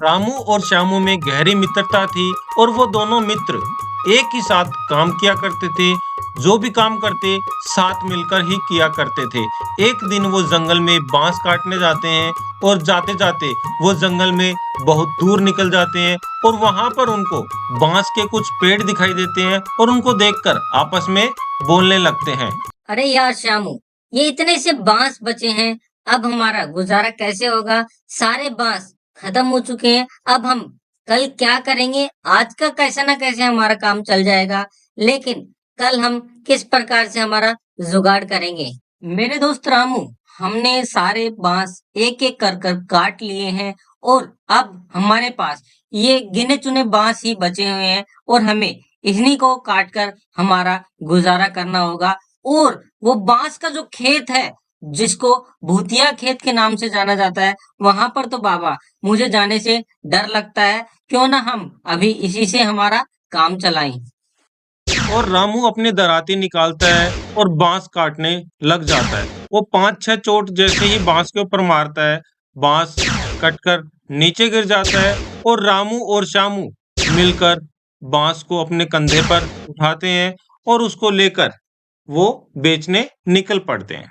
रामू और श्यामू में गहरी मित्रता थी और वो दोनों मित्र एक ही साथ काम किया करते थे। जो भी काम करते साथ मिलकर ही किया करते थे। एक दिन वो जंगल में बांस काटने जाते हैं और जाते जाते वो जंगल में बहुत दूर निकल जाते हैं और वहां पर उनको बांस के कुछ पेड़ दिखाई देते हैं और उनको देखकर आपस में बोलने लगते हैं। अरे यार श्यामू, ये इतने से बांस बचे हैं। अब हमारा गुजारा कैसे होगा? सारे बांस खत्म हो चुके हैं। अब हम कल क्या करेंगे? आज का कैसे ना कैसे हमारा काम चल जाएगा, लेकिन कल हम किस प्रकार से हमारा जुगाड़ करेंगे? मेरे दोस्त रामू, हमने सारे बांस एक एक कर कर काट लिए हैं और अब हमारे पास ये गिने चुने बांस ही बचे हुए हैं और हमें इन्हीं को काट कर हमारा गुजारा करना होगा। और वो बांस का जो खेत है, जिसको भूतिया खेत के नाम से जाना जाता है, वहां पर तो बाबा मुझे जाने से डर लगता है। क्यों ना हम अभी इसी से हमारा काम चलाएं। और रामू अपनी दराती निकालता है और बांस काटने लग जाता है। वो 5-6 चोट जैसे ही बांस के ऊपर मारता है, बांस कटकर नीचे गिर जाता है और रामू और श्यामू मिलकर बांस को अपने कंधे पर उठाते हैं और उसको लेकर वो बेचने निकल पड़ते हैं।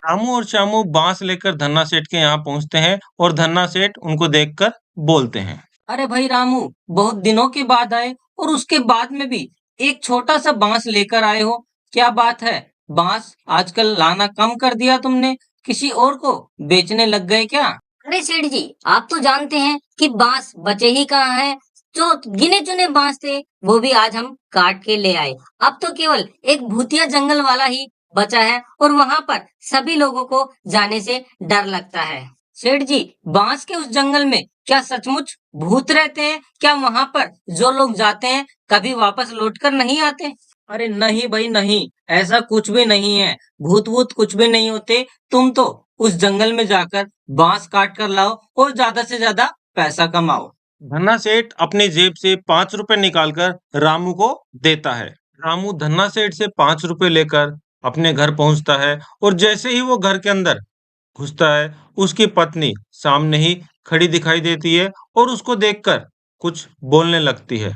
रामू और श्यामू बांस लेकर धन्ना सेठ के यहाँ पहुंचते हैं और धन्ना सेठ उनको देखकर बोलते हैं। अरे भाई रामू, बहुत दिनों के बाद आए और उसके बाद में भी एक छोटा सा बांस लेकर आए हो। क्या बात है? बांस आजकल लाना कम कर दिया तुमने? किसी और को बेचने लग गए क्या? अरे सेठ जी, आप तो जानते हैं कि बांस बचे ही कहाँ हैं। जो गिने चुने बांस थे वो भी आज हम काट के ले आए। अब तो केवल एक भूतिया जंगल वाला ही बचा है और वहां पर सभी लोगों को जाने से डर लगता है। सेठ जी, बांस के उस जंगल में क्या सचमुच भूत रहते हैं? क्या वहां पर जो लोग जाते हैं कभी वापस लौटकर नहीं आते? अरे नहीं भाई नहीं, ऐसा कुछ भी नहीं है। भूत वूत कुछ भी नहीं होते। तुम तो उस जंगल में जाकर बांस काट कर लाओ और ज्यादा से ज्यादा पैसा कमाओ। धन्ना सेठ अपनी जेब से 5 रुपए निकालकर रामू को देता है। रामू धन्ना सेठ से 5 रुपए लेकर अपने घर पहुंचता है और जैसे ही वो घर के अंदर घुसता है, उसकी पत्नी सामने ही खड़ी दिखाई देती है और उसको देखकर कुछ बोलने लगती है।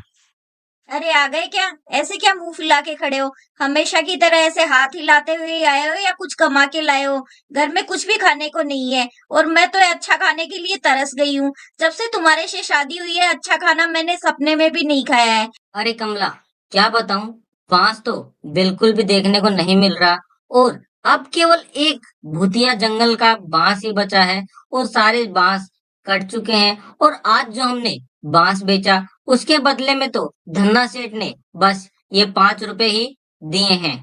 अरे आ गए क्या? ऐसे क्या मुंह फुला के खड़े हो? हमेशा की तरह ऐसे हाथ हिलाते हुए ही आए हो या कुछ कमा के लाए हो? घर में कुछ भी खाने को नहीं है और मैं तो अच्छा खाने के लिए तरस गई हूँ। जब से तुम्हारे से शादी हुई है अच्छा खाना मैंने सपने में भी नहीं खाया है। अरे कमला, क्या बताऊं, बांस तो बिल्कुल भी देखने को नहीं मिल रहा और अब केवल एक भूतिया जंगल का बांस ही बचा है और सारे बांस कट चुके हैं। और आज जो हमने बांस बेचा उसके बदले में तो धन्ना सेठ ने बस ये 5 रुपए ही दिए हैं।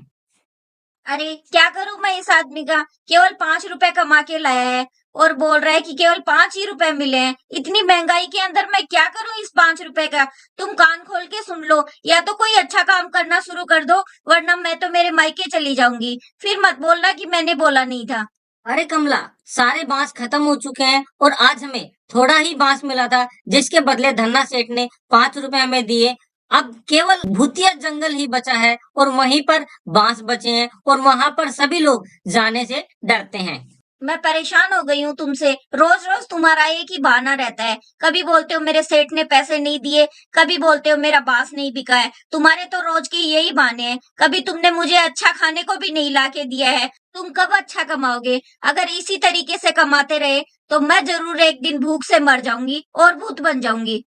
अरे क्या करूं मैं इस आदमी का? केवल 5 रुपए कमा के लाया है और बोल रहा है कि केवल 5 ही रुपए मिले हैं। इतनी महंगाई के अंदर मैं क्या करूं इस 5 रुपए का? तुम कान खोल के सुन लो, या तो कोई अच्छा काम करना शुरू कर दो, वरना मैं तो मेरे मायके चली जाऊंगी। फिर मत बोलना कि मैंने बोला नहीं था। अरे कमला, सारे बांस खत्म हो चुके हैं और आज हमें थोड़ा ही बांस मिला था, जिसके बदले धन्ना सेठ ने 5 रुपए हमें दिए। अब केवल भूतिया जंगल ही बचा है और वहीं पर बांस बचे हैं और वहां पर सभी लोग जाने से डरते हैं। मैं परेशान हो गई हूँ तुमसे। रोज रोज तुम्हारा एक ही बहाना रहता है। कभी बोलते हो मेरे सेठ ने पैसे नहीं दिए, कभी बोलते हो मेरा बांस नहीं बिका है। तुम्हारे तो रोज के यही बहाने हैं। कभी तुमने मुझे अच्छा खाने को भी नहीं ला के दिया है। तुम कब अच्छा कमाओगे? अगर इसी तरीके से कमाते रहे तो मैं जरूर एक दिन भूख से मर जाऊंगी और भूत बन जाऊंगी।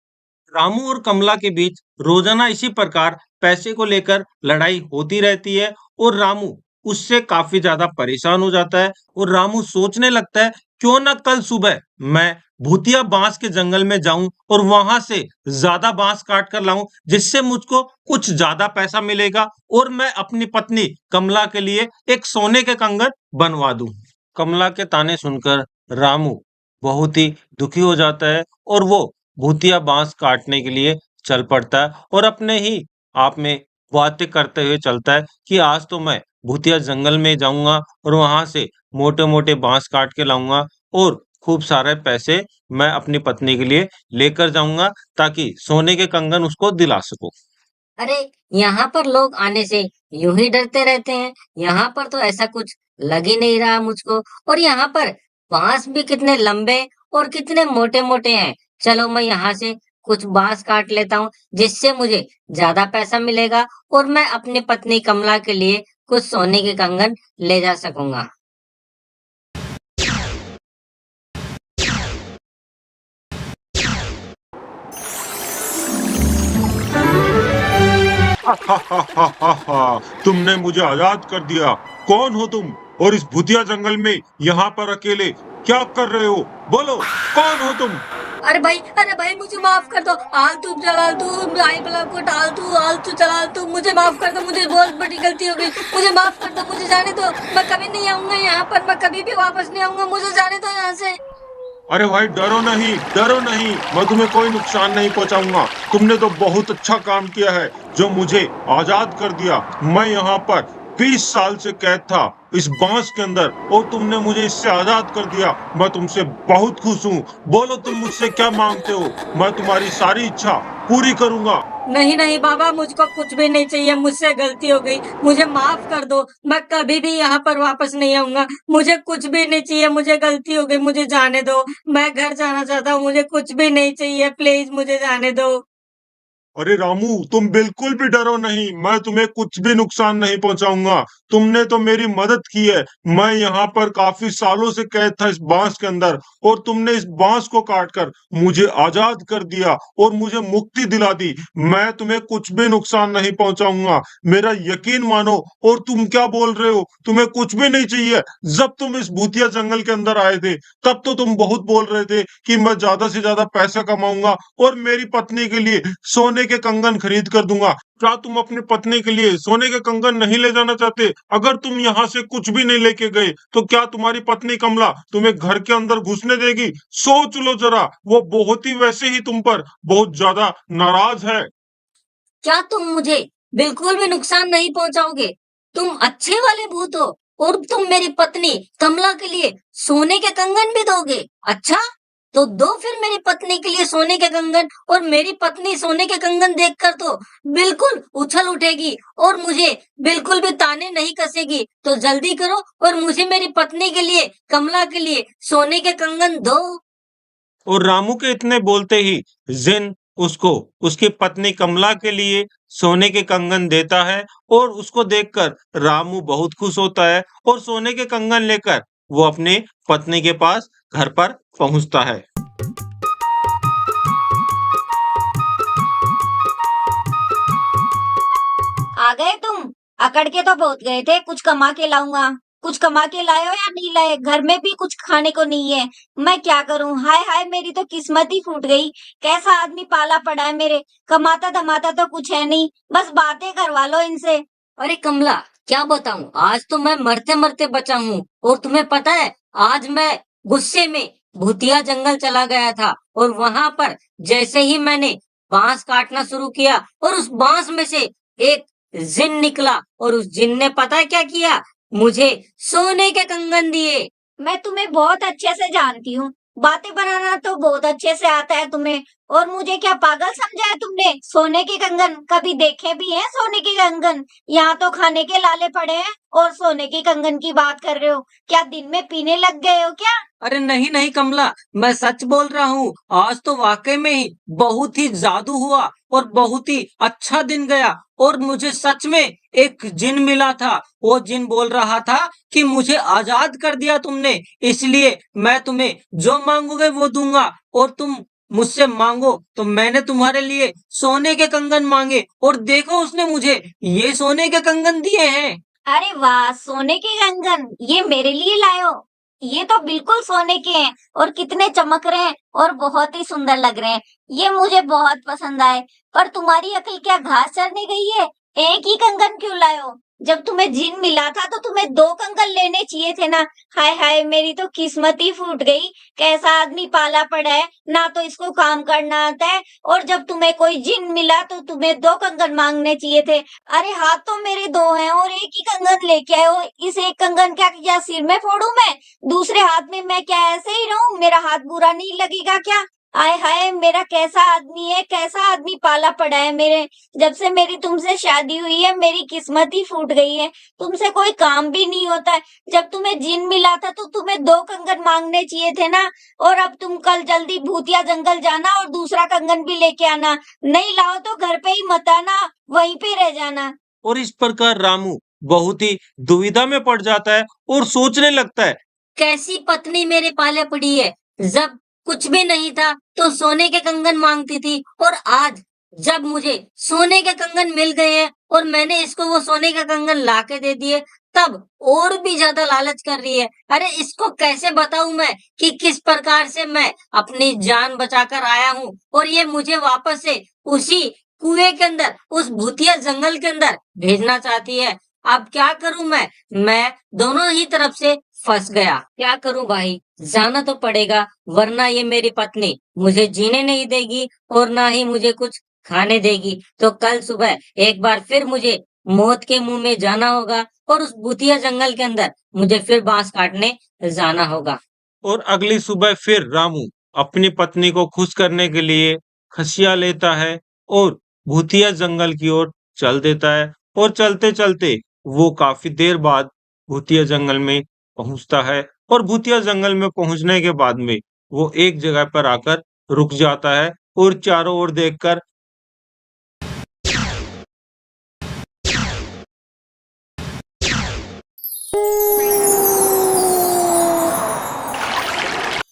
रामू और कमला के बीच रोजाना इसी प्रकार पैसे को लेकर लड़ाई होती रहती है और रामू उससे काफी ज्यादा परेशान हो जाता है और रामू सोचने लगता है क्यों ना कल सुबह मैं भूतिया बांस के जंगल में जाऊं और वहां से ज्यादा बांस काट कर लाऊं जिससे मुझको कुछ ज्यादा पैसा मिलेगा और मैं अपनी पत्नी कमला के लिए एक सोने के कंगन बनवा दूं। कमला के ताने सुनकर रामू बहुत ही दुखी हो जाता है और वो भूतिया बांस काटने के लिए चल पड़ता है और अपने ही आप में बातें करते हुए चलता है कि आज तो मैं भूतिया जंगल में जाऊँगा और वहाँ से मोटे-मोटे बाँस काट के लाऊँगा और खूब सारे पैसे मैं अपनी पत्नी के लिए लेकर जाऊँगा ताकि सोने के कंगन उसको दिला सकूँ। अरे, यहाँ पर लोग आने से यूं ही डरते रहते हैं। यहाँ पर तो ऐसा कुछ लग ही नहीं रहा मुझको। और यहाँ पर बांस भी कितने लंबे और कितने मोटे-मोटे हैं। चलो मैं यहाँ से कुछ बांस काट लेता हूँ, जिससे मुझे ज्यादा पैसा मिलेगा और मैं अपनी पत्नी कमला के लिए कुछ सोने के कंगन ले जा सकूंगा। हा हा हा हा हा हा, तुमने मुझे आजाद कर दिया। कौन हो तुम और इस भूतिया जंगल में यहाँ पर अकेले क्या कर रहे हो? बोलो, कौन हो तुम? अरे भाई मुझे माफ कर दो। आलतू जलालतू आई बला को टालतू आलतू जलालतू मुझे माफ कर दो। मुझे बहुत बड़ी गलती हो गई। मुझे माफ कर दो। मुझे जाने दो। मैं कभी नहीं आऊंगा यहाँ पर। मैं कभी भी वापस नहीं आऊंगा। मुझे जाने दो यहाँ से। अरे भाई डरो नहीं, मैं तुम्हें कोई नुकसान नहीं पहुंचाऊंगा। तुमने तो बहुत अच्छा काम किया है जो मुझे आजाद कर दिया। मैं यहाँ पर 20 साल से कैद था इस बांस के अंदर और तुमने मुझे इससे आजाद कर दिया। मैं तुमसे बहुत खुश हूँ। बोलो तुम मुझसे क्या मांगते हो? मैं तुम्हारी सारी इच्छा पूरी करूंगा। नहीं नहीं बाबा, मुझको कुछ भी नहीं चाहिए। मुझसे गलती हो गई। मुझे माफ कर दो। मैं कभी भी यहाँ पर वापस नहीं आऊंगा। मुझे कुछ भी नहीं चाहिए। मुझे गलती हो गई। मुझे जाने दो। मैं घर जाना चाहता हूँ। मुझे कुछ भी नहीं चाहिए। प्लीज मुझे जाने दो। अरे रामू, तुम बिल्कुल भी डरो नहीं। मैं तुम्हें कुछ भी नुकसान नहीं पहुंचाऊंगा। तुमने तो मेरी मदद की है। मैं यहाँ पर काफी सालों से कैद था इस बांस के अंदर और तुमने इस बांस को काटकर मुझे आजाद कर दिया और मुझे मुक्ति दिला दी। मैं तुम्हें कुछ भी नुकसान नहीं पहुंचाऊंगा। मेरा यकीन मानो। और तुम क्या बोल रहे हो? तुम्हें कुछ भी नहीं चाहिए? जब तुम इस भूतिया जंगल के अंदर आए थे तब तो तुम बहुत बोल रहे थे कि मैं ज्यादा से ज्यादा पैसा कमाऊंगा और मेरी पत्नी के लिए सोने के कंगन खरीद कर दूंगा। क्या तुम अपनी पत्नी के लिए सोने के कंगन नहीं ले जाना चाहते? अगर तुम यहाँ से कुछ भी नहीं लेके गए तो क्या तुम्हारी पत्नी कमला तुम्हें घर के अंदर घुसने देगी? सोच लो जरा, वो बहुत ही वैसे ही तुम पर बहुत ज्यादा नाराज है। क्या तुम मुझे बिल्कुल भी नुकसान नहीं पहुंचाओगे? तुम अच्छे वाले भूत हो और तुम मेरी पत्नी कमला के लिए सोने के कंगन भी दोगे। अच्छा, तो दो फिर मेरी पत्नी के लिए सोने के कंगन। और मेरी पत्नी सोने के कंगन देखकर तो बिल्कुल उछल उठेगी और मुझे बिल्कुल भी ताने नहीं कसेगी। तो जल्दी करो और मुझे मेरी पत्नी के लिए कमला के लिए सोने के कंगन दो। और रामू के इतने बोलते ही जिन उसको उसकी पत्नी कमला के लिए सोने के कंगन देता है और उसको देखकर रामू बहुत खुश होता है और सोने के कंगन लेकर वो अपने पत्नी के पास घर पर पहुंचता है। आ गए तुम? अकड़ के तो बहुत गए थे, कुछ कमा के लाऊंगा। कुछ कमा के लाए हो या नहीं लाए? घर में भी कुछ खाने को नहीं है। मैं क्या करूं? हाय हाय, मेरी तो किस्मत ही फूट गई। कैसा आदमी पाला पड़ा है मेरे। कमाता धमाता तो कुछ है नहीं, बस बातें करवा लो इनसे। अरे कमला, क्या बताऊं, आज तो मैं मरते मरते बचा हूँ। और तुम्हें पता है, आज मैं गुस्से में भूतिया जंगल चला गया था और वहां पर जैसे ही मैंने बांस काटना शुरू किया और उस बांस में से एक जिन निकला और उस जिन ने पता है क्या किया? मुझे सोने के कंगन दिए। मैं तुम्हें बहुत अच्छे से जानती हूँ। बातें बनाना तो बहुत अच्छे से आता है तुम्हें। और मुझे क्या पागल समझा है तुमने? सोने के कंगन कभी देखे भी हैं? सोने के कंगन यहाँ तो खाने के लाले पड़े हैं और सोने के कंगन की बात कर रहे हो। क्या दिन में पीने लग गए हो क्या? अरे नहीं नहीं कमला, मैं सच बोल रहा हूँ। आज तो वाकई में ही बहुत ही जादू हुआ और बहुत ही अच्छा दिन गया। और मुझे सच में एक जिन मिला था। वो जिन बोल रहा था कि मुझे आजाद कर दिया तुमने, इसलिए मैं तुम्हें जो मांगोगे वो दूंगा। और तुम मुझसे मांगो तो मैंने तुम्हारे लिए सोने के कंगन मांगे और देखो उसने मुझे ये सोने के कंगन दिए हैं। अरे वाह, सोने के कंगन ये मेरे लिए लाए हो? ये तो बिल्कुल सोने के हैं और कितने चमक रहे हैं और बहुत ही सुंदर लग रहे हैं। ये मुझे बहुत पसंद आए। पर तुम्हारी अकल क्या घास चरने गई है? एक ही कंगन क्यों लाए हो? जब तुम्हें जिन मिला था तो तुम्हें 2 कंगन लेने चाहिए थे ना। हाय हाय, मेरी तो किस्मत ही फूट गई। कैसा आदमी पाला पड़ा है, ना तो इसको काम करना आता है, और जब तुम्हें कोई जिन मिला तो तुम्हें 2 कंगन मांगने चाहिए थे। अरे हाथ तो मेरे 2 हैं और एक ही कंगन लेके आए हो। इस एक कंगन क्या क्या सिर में फोड़ूं मैं? दूसरे हाथ में मैं क्या ऐसे ही रहूं? मेरा हाथ बुरा नहीं लगेगा क्या? आय हाय, मेरा कैसा आदमी है, कैसा आदमी पाला पड़ा है मेरे। जब से मेरी तुमसे शादी हुई है, मेरी किस्मत ही फूट गई है। तुमसे कोई काम भी नहीं होता है। जब तुम्हें जिन मिला था तो तुम्हें 2 कंगन मांगने चाहिए थे ना। और अब तुम कल जल्दी भूतिया जंगल जाना और दूसरा कंगन भी लेके आना। नहीं लाओ तो घर पे ही मत आना, वहीं पे रह जाना। और इस प्रकार रामू बहुत ही दुविधा में पड़ जाता है और सोचने लगता है। कैसी पत्नी मेरे पाले पड़ी है। जब कुछ भी नहीं था तो सोने के कंगन मांगती थी, और आज जब मुझे सोने के कंगन मिल गए हैं और मैंने इसको वो सोने के कंगन लाके दे दिए, तब और भी ज्यादा लालच कर रही है। अरे इसको कैसे बताऊं मैं कि किस प्रकार से मैं अपनी जान बचाकर आया हूँ और ये मुझे वापस से उसी कुएं के अंदर, उस भूतिया जंगल के अंदर भेजना चाहती है। अब क्या करूं मैं दोनों ही तरफ से फंस गया। क्या करूं भाई, जाना तो पड़ेगा, वरना ये मेरी पत्नी मुझे जीने नहीं देगी और ना ही मुझे कुछ खाने देगी। तो कल सुबह एक बार फिर मुझे मौत के मुंह में जाना होगा और उस भूतिया जंगल के अंदर मुझे फिर बांस काटने जाना होगा। और अगली सुबह फिर रामू अपनी पत्नी को खुश करने के लिए खसिया लेता है और भूतिया जंगल की ओर चल देता है। और चलते चलते वो काफी देर बाद भूतिया जंगल में पहुंचता है। और भूतिया जंगल में पहुंचने के बाद में वो एक जगह पर आकर रुक जाता है और चारों ओर देखकर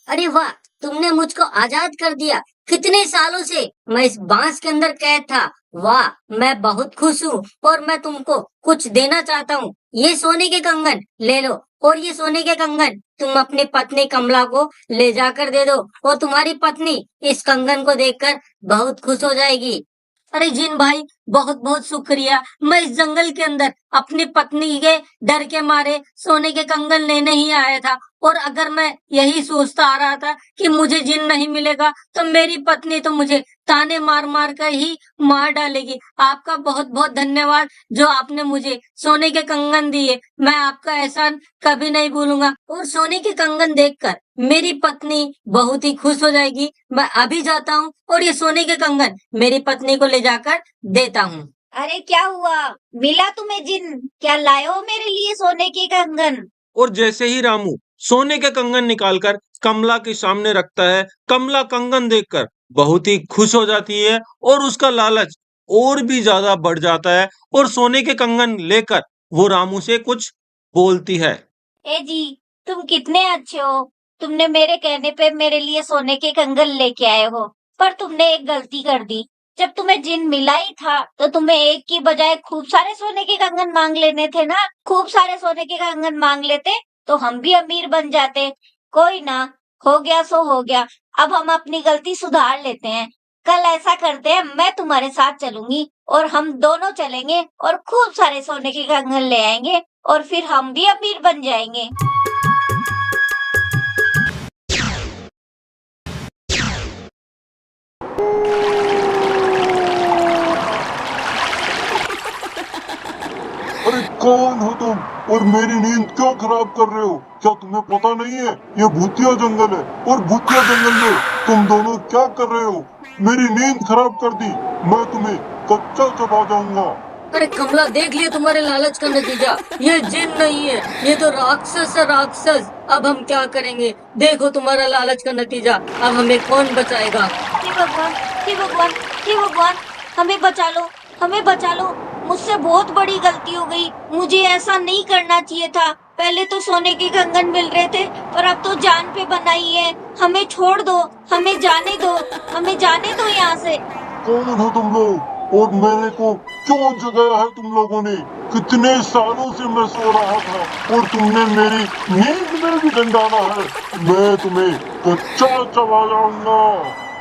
अरे वाह, तुमने मुझको आजाद कर दिया। कितने सालों से मैं इस बांस के अंदर कैद था। वाह, मैं बहुत खुश हूँ और मैं तुमको कुछ देना चाहता हूँ। ये सोने के कंगन ले लो, और ये सोने के कंगन तुम अपनी पत्नी कमला को ले जाकर दे दो, और तुम्हारी पत्नी इस कंगन को देखकर बहुत खुश हो जाएगी। अरे जिन भाई, बहुत बहुत शुक्रिया। मैं इस जंगल के अंदर अपनी पत्नी के डर के मारे सोने के कंगन लेने ही आया था, और अगर मैं यही सोचता आ रहा था कि मुझे जिन नहीं मिलेगा तो मेरी पत्नी तो मुझे ताने मार मार कर ही मार डालेगी। आपका बहुत बहुत धन्यवाद जो आपने मुझे सोने के कंगन दिए। मैं आपका एहसान कभी नहीं भूलूंगा, और सोने के कंगन देखकर मेरी पत्नी बहुत ही खुश हो जाएगी। मैं अभी जाता हूँ और ये सोने के कंगन मेरी पत्नी को ले जाकर देता हूँ। अरे क्या हुआ? मिला तुम्हें जिन? क्या लाए हो मेरे लिए सोने के कंगन? और जैसे ही रामू सोने के कंगन निकालकर कमला के सामने रखता है, कमला कंगन देखकर बहुत ही खुश हो जाती है और उसका लालच और भी ज्यादा बढ़ जाता है और सोने के कंगन लेकर वो रामू से कुछ बोलती है। ए जी, तुम कितने अच्छे हो। तुमने मेरे कहने पे मेरे लिए सोने के कंगन लेके आए हो, पर तुमने एक गलती कर दी। जब तुम्हें जिन मिला ही था तो तुम्हें एक की बजाय खूब सारे सोने के कंगन मांग लेने थे ना। खूब सारे सोने के कंगन मांग लेते तो हम भी अमीर बन जाते। कोई ना, हो गया सो हो गया। अब हम अपनी गलती सुधार लेते हैं। कल ऐसा करते हैं, मैं तुम्हारे साथ चलूंगी और हम दोनों चलेंगे और खूब सारे सोने के कंगन ले आएंगे और फिर हम भी अमीर बन जाएंगे। अरे कौन हो तुम और मेरी नींद क्यों खराब कर रहे हो? क्या तुम्हें पता नहीं है ये भूतिया जंगल है, और भूतिया जंगल में तुम दोनों क्या कर रहे हो? मेरी नींद खराब कर दी। मैं तुम्हें कच्चा चबा जाऊंगा। अरे कमला, देख लिया तुम्हारे लालच का नतीजा। ये जिन नहीं है, ये तो राक्षस है, राक्षस। अब हम क्या करेंगे? देखो तुम्हारा लालच का नतीजा। अब हमें कौन बचाएगा? हे भगवान, हे भगवान, हे भगवान, हमें बचा लो, हमें बचा लो। मुझसे बहुत बड़ी गलती हो गई। मुझे ऐसा नहीं करना चाहिए था। पहले तो सोने के कंगन मिल रहे थे, पर अब तो जान पे बनाई है। हमें छोड़ दो, हमें जाने दो, हमें जाने दो यहाँ से। कौन हो तुम लोग और मेरे को क्यों जगाया है तुम लोगों ने? कितने सालों से मैं सो रहा था और तुमने मेरी नींद में भी डंडाना है। मैं तुम्हें कच्चा चबा जाऊंगा।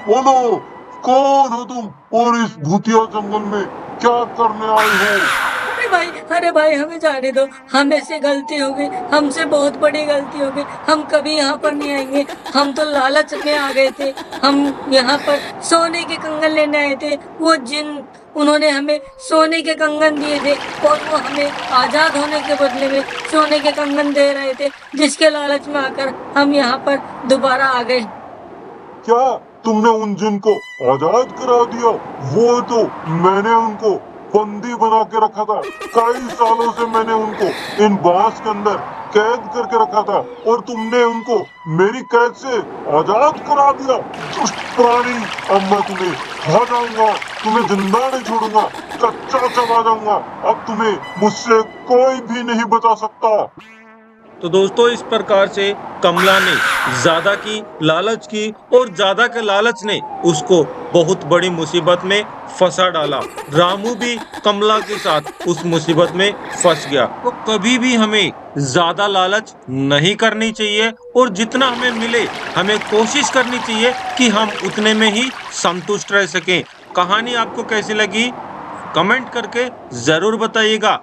बोलो, कौन हो तुम और इस भूतिया जंगल में क्या करने आए हो? अरे अरे भाई हमें जाने दो, हमें से गलती हो गई, हमसे बहुत बड़ी गलती हो गई, हम कभी यहाँ पर नहीं आएंगे, हम तो लालच में आ गए थे, हम यहाँ पर सोने के कंगन लेने आए थे, वो जिन उन्होंने हमें सोने के कंगन दिए थे और वो हमें आजाद होने के बदले में सोने के कंगन दे रहे थे, जिसके लालच में आकर हम यहाँ पर दोबारा आ गए। क्या तुमने उन जिन को आजाद करा दिया? वो तो मैंने उनको बंदी बना के रखा था। कई सालों से मैंने उनको इन बांस के अंदर कैद करके रखा था और तुमने उनको मेरी कैद से आजाद करा दिया। दुष्ट प्राणी, अब मैं तुम्हें खा जाऊंगा, तुम्हें जिंदा नहीं छोड़ूंगा, कच्चा चबा जाऊंगा। अब तुम्हें मुझसे कोई भी नहीं बचा सकता। तो दोस्तों इस प्रकार से कमला ने ज्यादा की लालच की और ज्यादा के लालच ने उसको बहुत बड़ी मुसीबत में फंसा डाला। रामू भी कमला के साथ उस मुसीबत में फंस गया। तो कभी भी हमें ज्यादा लालच नहीं करनी चाहिए और जितना हमें मिले हमें कोशिश करनी चाहिए कि हम उतने में ही संतुष्ट रह सकें। कहानी आपको कैसी लगी कमेंट करके जरूर बताइएगा।